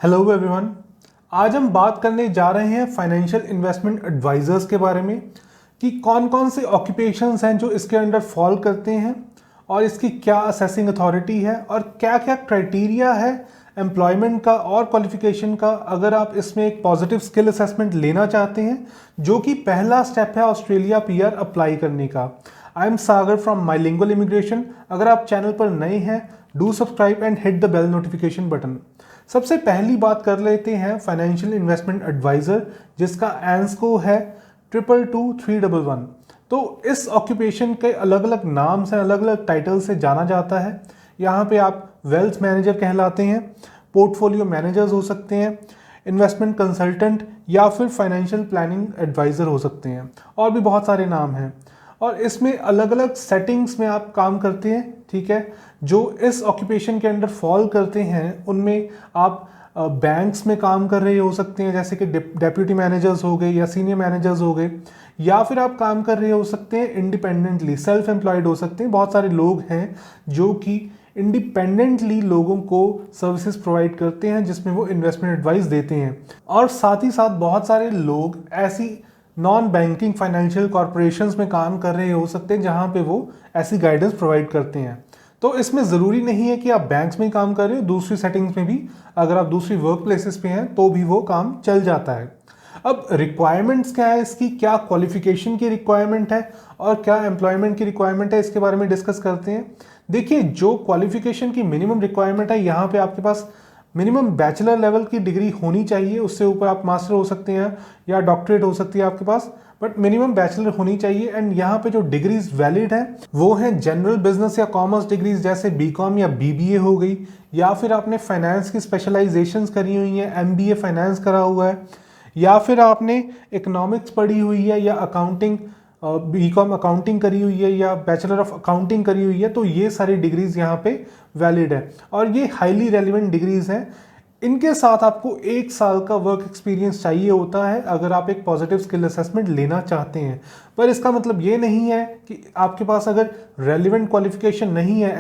Hello everyone. आज हम बात करने जा रहे हैं फाइनेंशियल इन्वेस्टमेंट एडवाइजर्स के बारे में कि कौन कौन से ऑक्यूपेशंस हैं जो इसके अंडर फॉल करते हैं और इसकी क्या असेसिंग अथॉरिटी है और क्या क्या क्राइटेरिया है एम्प्लॉयमेंट का और क्वालिफिकेशन का अगर आप इसमें एक पॉजिटिव स्किल असेसमेंट लेना चाहते हैं, जो कि पहला स्टेप है ऑस्ट्रेलिया पीआर अप्लाई करने का। I am Sagar from MyLingual Immigration. अगर आप चैनल पर नए हैं, do subscribe and hit the bell notification button. सबसे पहली बात कर लेते हैं फाइनेंशियल इन्वेस्टमेंट एडवाइजर, जिसका एंस्को है 222311। तो इस ऑक्यूपेशन के अलग अलग नाम से, अलग अलग टाइटल से जाना जाता है। यहाँ पे आप वेल्थ मैनेजर कहलाते हैं, पोर्टफोलियो मैनेजर्स हो सकते हैं, इन्वेस्टमेंट कंसल्टेंट या फिर फाइनेंशियल प्लानिंग एडवाइज़र हो सकते हैं, और भी बहुत सारे नाम हैं। और इसमें अलग अलग सेटिंग्स में आप काम करते हैं, ठीक है। जो इस ऑक्यूपेशन के अंडर फॉल करते हैं उनमें आप बैंक्स में काम कर रहे हो सकते हैं, जैसे कि डेप्यूटी मैनेजर्स हो गए या सीनियर मैनेजर्स हो गए, या फिर आप काम कर रहे हो सकते हैं इंडिपेंडेंटली, सेल्फ एम्प्लॉयड हो सकते हैं। बहुत सारे लोग हैं जो कि इंडिपेंडेंटली लोगों को सर्विसेज प्रोवाइड करते हैं जिसमें वो इन्वेस्टमेंट एडवाइस देते हैं। और साथ ही साथ बहुत सारे लोग ऐसी नॉन बैंकिंग फाइनेंशियल कॉरपोरेशंस में काम कर रहे हो सकते हैं जहां पे वो ऐसी गाइडेंस प्रोवाइड करते हैं। तो इसमें ज़रूरी नहीं है कि आप बैंक्स में काम कर रहे हो, दूसरी सेटिंग्स में भी अगर आप दूसरी वर्क प्लेसेस पे हैं तो भी वो काम चल जाता है। अब रिक्वायरमेंट्स क्या है इसकी, क्या क्वालिफिकेशन की रिक्वायरमेंट है और क्या एम्प्लॉयमेंट की रिक्वायरमेंट है, इसके बारे में डिस्कस करते हैं। देखिए, जो क्वालिफिकेशन की मिनिमम रिक्वायरमेंट है, यहाँ पे आपके पास मिनिमम बैचलर लेवल की डिग्री होनी चाहिए। उससे ऊपर आप मास्टर हो सकते हैं या डॉक्टरेट हो सकती है आपके पास, बट मिनिमम बैचलर होनी चाहिए। एंड यहाँ पे जो डिग्रीज वैलिड हैं वो हैं जनरल बिजनेस या कॉमर्स डिग्रीज, जैसे बीकॉम या बीबीए हो गई, या फिर आपने फाइनेंस की स्पेशलाइजेशंस करी हुई हैं, एमबीए फाइनेंस करा हुआ है, या फिर आपने इकोनॉमिक्स पढ़ी हुई है या अकाउंटिंग, बीकॉम अकाउंटिंग करी हुई है या बैचलर ऑफ अकाउंटिंग करी हुई है। तो ये सारी डिग्रीज यहाँ पे वैलिड है और ये हाईली रेलिवेंट डिग्रीज हैं। इनके साथ आपको 1 साल का वर्क एक्सपीरियंस चाहिए होता है अगर आप एक पॉजिटिव स्किल असेसमेंट लेना चाहते हैं। पर इसका मतलब ये नहीं है कि आपके पास अगर रेलिवेंट क्वालिफिकेशन नहीं है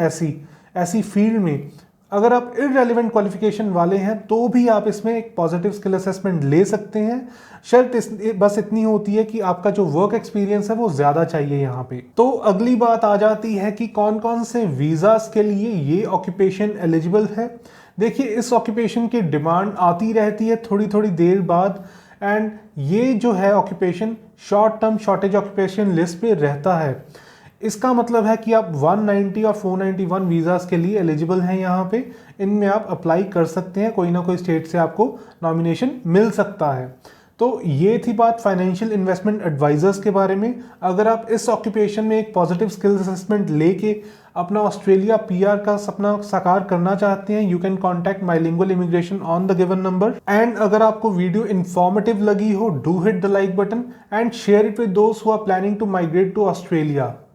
ऐसी फील्ड में, अगर आप इररेलेवेंट क्वालिफिकेशन वाले हैं तो भी आप इसमें एक पॉजिटिव स्किल असेसमेंट ले सकते हैं। शर्त बस इतनी होती है कि आपका जो वर्क एक्सपीरियंस है वो ज़्यादा चाहिए यहाँ पे। तो अगली बात आ जाती है कि कौन कौन से वीज़ास के लिए ये ऑक्यूपेशन एलिजिबल है। देखिए, इस ऑक्यूपेशन की डिमांड आती रहती है थोड़ी थोड़ी देर बाद, एंड ये जो है occupation short term shortage occupation list पे रहता है। इसका मतलब है कि आप 190 और 491 वीज़ास के लिए एलिजिबल हैं यहाँ पे। इनमें आप अप्लाई कर सकते हैं, कोई ना कोई स्टेट से आपको नॉमिनेशन मिल सकता है। तो ये थी बात फाइनेंशियल इन्वेस्टमेंट एडवाइजर्स के बारे में। अगर आप इस ऑक्यूपेशन में एक पॉजिटिव स्किल्स असेसमेंट लेके अपना ऑस्ट्रेलिया पीआर का सपना साकार करना चाहते हैं, you can contact MyLingual Immigration on the given number. And अगर आपको वीडियो इन्फॉर्मेटिव लगी हो, do hit the like button and share it with दोस्त who are planning to migrate to Australia.